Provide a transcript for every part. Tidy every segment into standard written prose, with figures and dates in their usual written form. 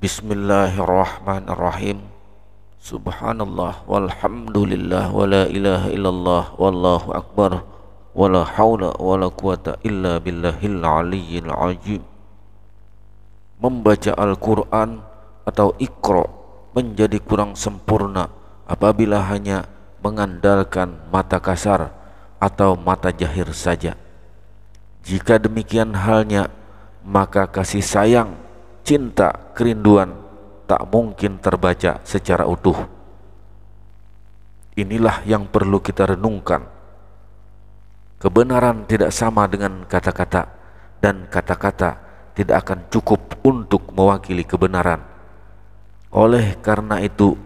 Bismillahirrahmanirrahim. Subhanallah walhamdulillah wa la ilaha illallah wallahu akbar wa la hawla wa la quwata illa billahil aliyyil azim. Membaca Al-Quran atau Iqra menjadi kurang sempurna apabila hanya mengandalkan mata kasar atau mata jahir saja. Jika demikian halnya, maka kasih sayang, cinta, kerinduan tak mungkin terbaca secara utuh. Inilah yang perlu kita renungkan. Kebenaran tidak sama dengan kata-kata, dan kata-kata tidak akan cukup untuk mewakili kebenaran. Oleh karena itu,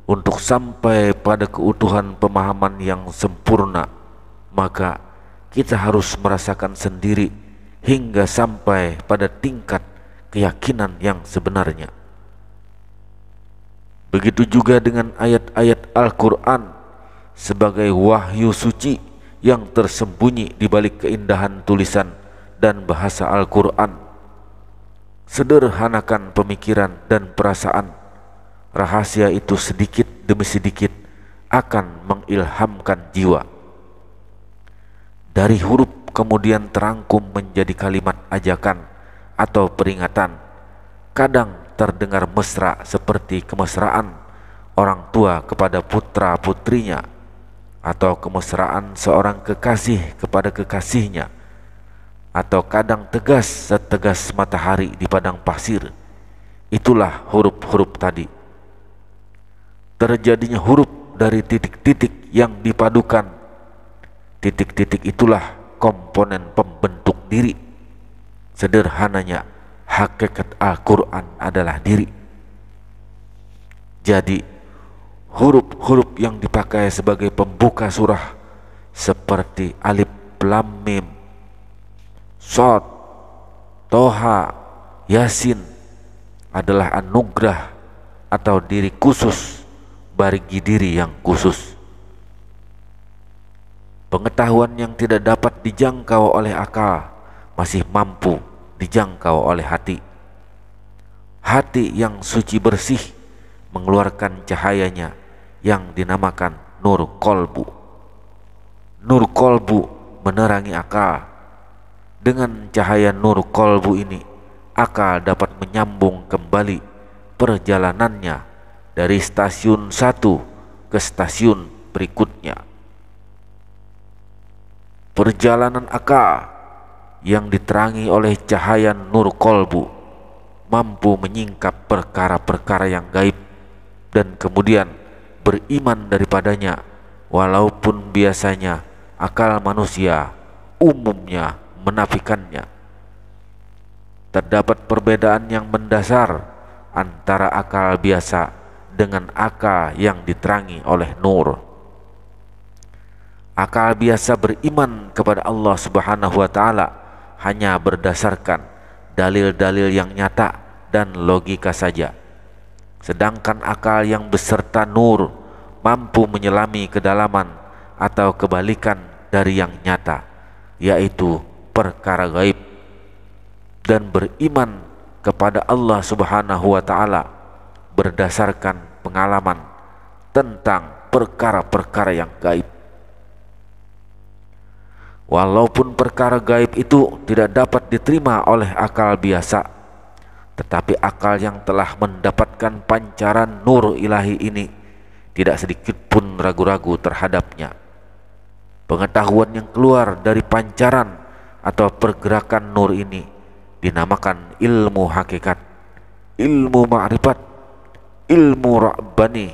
untuk sampai pada keutuhan pemahaman yang sempurna, maka kita harus merasakan sendiri hingga sampai pada tingkat keyakinan yang sebenarnya. Begitu juga dengan ayat-ayat Al-Quran sebagai wahyu suci yang tersembunyi di balik keindahan tulisan dan bahasa Al-Quran. Sederhanakan pemikiran dan perasaan. Rahasia itu sedikit demi sedikit akan mengilhamkan jiwa. Dari huruf kemudian terangkum menjadi kalimat ajakan atau peringatan. Kadang terdengar mesra seperti kemesraan orang tua kepada putra putrinya, atau kemesraan seorang kekasih kepada kekasihnya, atau kadang tegas setegas matahari di padang pasir. Itulah huruf-huruf tadi. Terjadinya huruf dari titik-titik yang dipadukan. Titik-titik itulah komponen pembentuk diri. Sederhananya, hakikat Al-Quran adalah diri. Jadi, huruf-huruf yang dipakai sebagai pembuka surah seperti alif, lam, mim, shad, toha, yasin adalah anugerah atau diri khusus bagi diri yang khusus. Pengetahuan yang tidak dapat dijangkau oleh akal masih mampu dijangkau oleh hati. Hati yang suci bersih mengeluarkan cahayanya yang dinamakan nur kolbu. Nur kolbu menerangi akal. Dengan cahaya nur kolbu ini, akal dapat menyambung kembali perjalanannya dari stasiun satu ke stasiun berikutnya. Perjalanan akal yang diterangi oleh cahaya nur kolbu mampu menyingkap perkara-perkara yang gaib dan kemudian beriman daripadanya, walaupun biasanya akal manusia umumnya menafikannya. Terdapat perbedaan yang mendasar antara akal biasa dengan akal yang diterangi oleh nur. Akal biasa beriman kepada Allah Subhanahu wa Ta'ala hanya berdasarkan dalil-dalil yang nyata dan logika saja. Sedangkan akal yang beserta nur mampu menyelami kedalaman atau kebalikan dari yang nyata, yaitu perkara gaib, dan beriman kepada Allah Subhanahu wa Ta'ala berdasarkan pengalaman tentang perkara-perkara yang gaib. Walaupun perkara gaib itu tidak dapat diterima oleh akal biasa, tetapi akal yang telah mendapatkan pancaran nur ilahi ini tidak sedikit pun ragu-ragu terhadapnya. Pengetahuan yang keluar dari pancaran atau pergerakan nur ini dinamakan ilmu hakikat, ilmu ma'rifat, ilmu rabbani.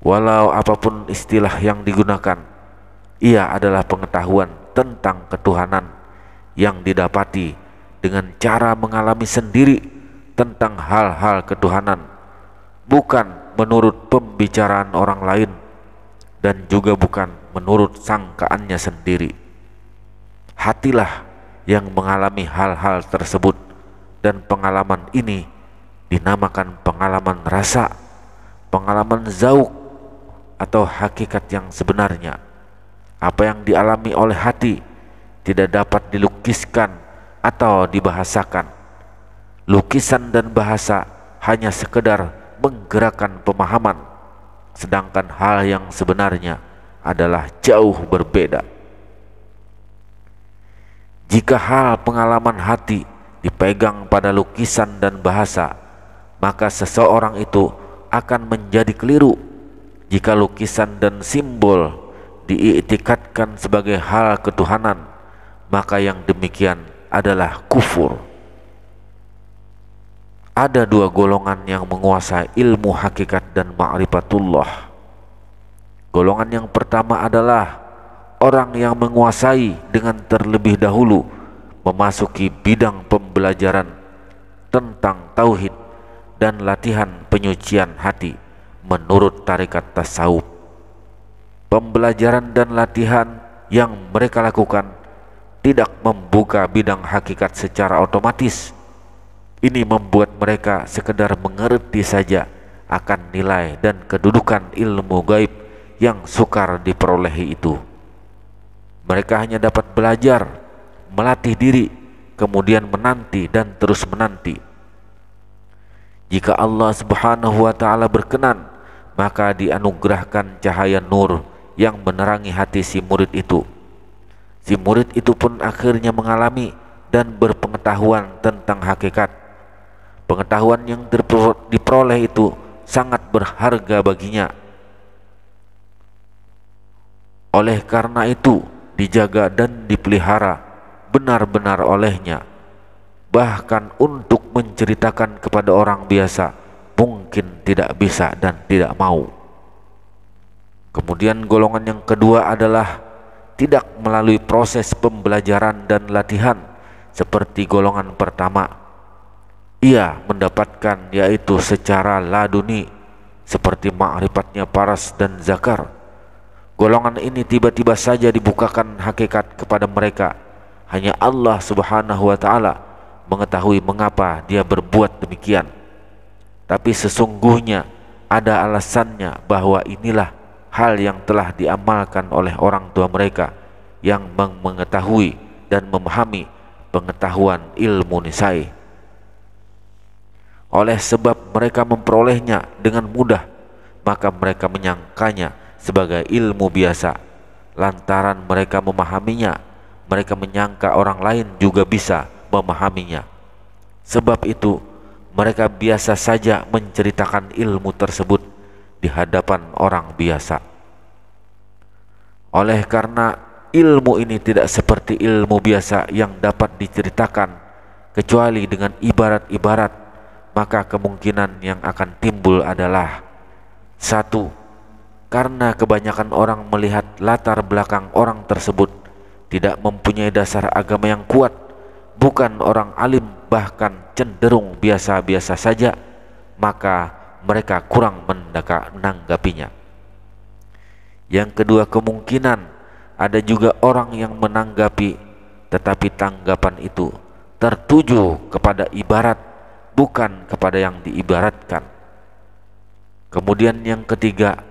Walau apapun istilah yang digunakan, ia adalah pengetahuan tentang ketuhanan yang didapati dengan cara mengalami sendiri tentang hal-hal ketuhanan, bukan menurut pembicaraan orang lain dan juga bukan menurut sangkaannya sendiri. Hatilah yang mengalami hal-hal tersebut, dan pengalaman ini dinamakan pengalaman rasa, pengalaman zauk atau hakikat yang sebenarnya. Apa yang dialami oleh hati tidak dapat dilukiskan atau dibahasakan. lukisan dan bahasa hanya sekedar menggerakkan pemahaman, sedangkan hal yang sebenarnya adalah jauh berbeda. Jika hal pengalaman hati dipegang pada lukisan dan bahasa, maka seseorang itu akan menjadi keliru. Jika lukisan dan simbol diiktikadkan sebagai hal ketuhanan, maka yang demikian adalah kufur. Ada dua golongan yang menguasai ilmu hakikat dan ma'rifatullah. Golongan yang pertama adalah orang yang menguasai dengan terlebih dahulu memasuki bidang pembelajaran tentang tauhid dan latihan penyucian hati menurut tarekat tasawuf. Pembelajaran dan latihan yang mereka lakukan tidak membuka bidang hakikat secara otomatis. Ini membuat mereka sekedar mengerti saja akan nilai dan kedudukan ilmu gaib yang sukar diperolehi itu. Mereka hanya dapat belajar, melatih diri, kemudian menanti dan terus menanti. Jika Allah Subhanahu wa Ta'ala berkenan, maka dianugerahkan cahaya nur yang menerangi hati si murid itu. Si murid itu pun akhirnya mengalami dan berpengetahuan tentang hakikat. Pengetahuan yang diperoleh itu sangat berharga baginya. Oleh karena itu, dijaga dan dipelihara benar-benar olehnya. Bahkan untuk menceritakan kepada orang biasa mungkin tidak bisa dan tidak mau. Kemudian golongan yang kedua adalah tidak melalui proses pembelajaran dan latihan seperti golongan pertama. Ia mendapatkan yaitu secara laduni seperti ma'rifatnya Paras dan Zakar. Golongan ini tiba-tiba saja dibukakan hakikat kepada mereka. Hanya Allah Subhanahu wa Ta'ala mengetahui mengapa dia berbuat demikian. Tapi sesungguhnya ada alasannya bahwa inilah hal yang telah diamalkan oleh orang tua mereka yang mengetahui dan memahami pengetahuan ilmu nisai. Oleh sebab mereka memperolehnya dengan mudah, maka mereka menyangkanya sebagai ilmu biasa. Lantaran mereka memahaminya, mereka menyangka orang lain juga bisa memahaminya. Sebab itu, mereka biasa saja menceritakan ilmu tersebut di hadapan orang biasa. Oleh karena ilmu ini tidak seperti ilmu biasa yang dapat diceritakan kecuali dengan ibarat-ibarat, maka kemungkinan yang akan timbul adalah: 1. Karena kebanyakan orang melihat latar belakang orang tersebut tidak mempunyai dasar agama yang kuat, bukan orang alim, bahkan cenderung biasa-biasa saja, maka mereka kurang menanggapinya. Yang kedua, kemungkinan ada juga orang yang menanggapi, tetapi tanggapan itu tertuju kepada ibarat, bukan kepada yang diibaratkan. Kemudian yang ketiga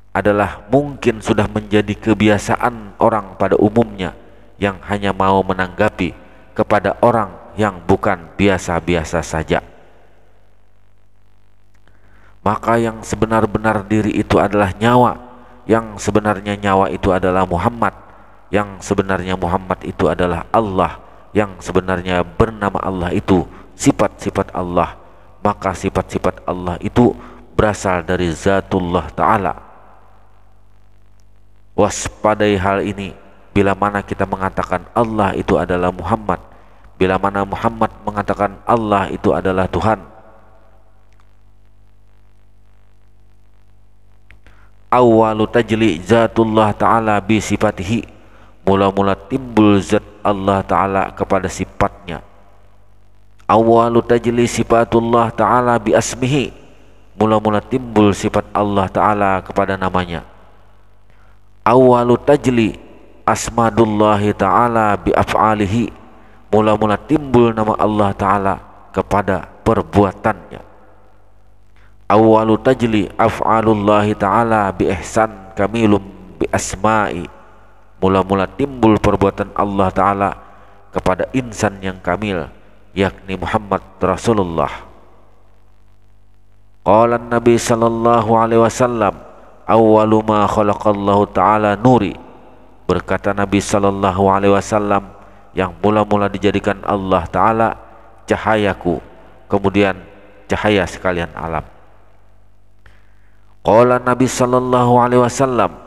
adalah mungkin sudah menjadi kebiasaan orang pada umumnya yang hanya mau menanggapi kepada orang yang bukan biasa-biasa saja. Maka yang sebenar-benar diri itu adalah nyawa, yang sebenarnya nyawa itu adalah Muhammad, yang sebenarnya Muhammad itu adalah Allah, yang sebenarnya bernama Allah itu sifat-sifat Allah, maka sifat-sifat Allah itu berasal dari Zatullah Ta'ala. Waspadai hal ini bila mana kita mengatakan Allah itu adalah Muhammad, bila mana Muhammad mengatakan Allah itu adalah Tuhan. Awalu tajli Zatullah Ta'ala bi sifatihi, mula-mula timbul zat Allah Ta'ala kepada sifatnya. Awalu tajli sifatullah ta'ala bi asmihi, mula-mula timbul sifat Allah Ta'ala kepada namanya. Awalu tajli asmadullahi ta'ala bi af'alihi, mula-mula timbul nama Allah Ta'ala kepada perbuatannya. Awalu tajli af'alullahi ta'ala bi ihsan kamilum bi asma'i, mula-mula timbul perbuatan Allah Ta'ala kepada insan yang kamil, yakni Muhammad Rasulullah. Qala Nabi sallallahu alaihi wasallam, awwalu ma khalaqallahu ta'ala nuri. Berkata Nabi sallallahu alaihi wasallam, yang mula-mula dijadikan Allah Ta'ala cahayaku, kemudian cahaya sekalian alam. Qala Nabi sallallahu alaihi wasallam,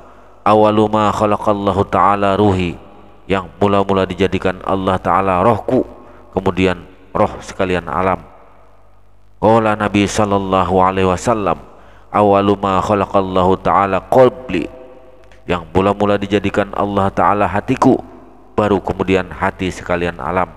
awwalu ma khalaqallahu ta'ala ruhi. Yang mula-mula dijadikan Allah Ta'ala rohku, kemudian roh sekalian alam. Qala Nabi sallallahu alaihi wasallam, awwalu ma khalaqallahu ta'ala qalbi. Yang mula-mula dijadikan Allah Ta'ala hatiku, baru kemudian hati sekalian alam.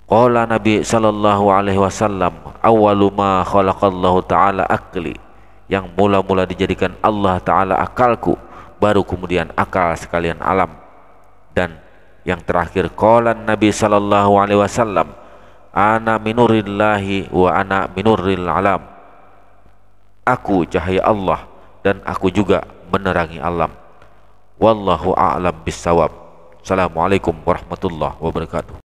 Qala Nabi sallallahu alaihi wasallam, awwalu ma khalaqallahu ta'ala akli. Yang mula-mula dijadikan Allah Ta'ala akalku, baru kemudian akal sekalian alam. Dan yang terakhir, qala Nabi sallallahu alaihi wasallam, ana minurillahi wa ana minuril alam. Aku cahaya Allah dan aku juga menerangi alam. Wallahu a'lam bissawab. Assalamualaikum warahmatullahi wabarakatuh.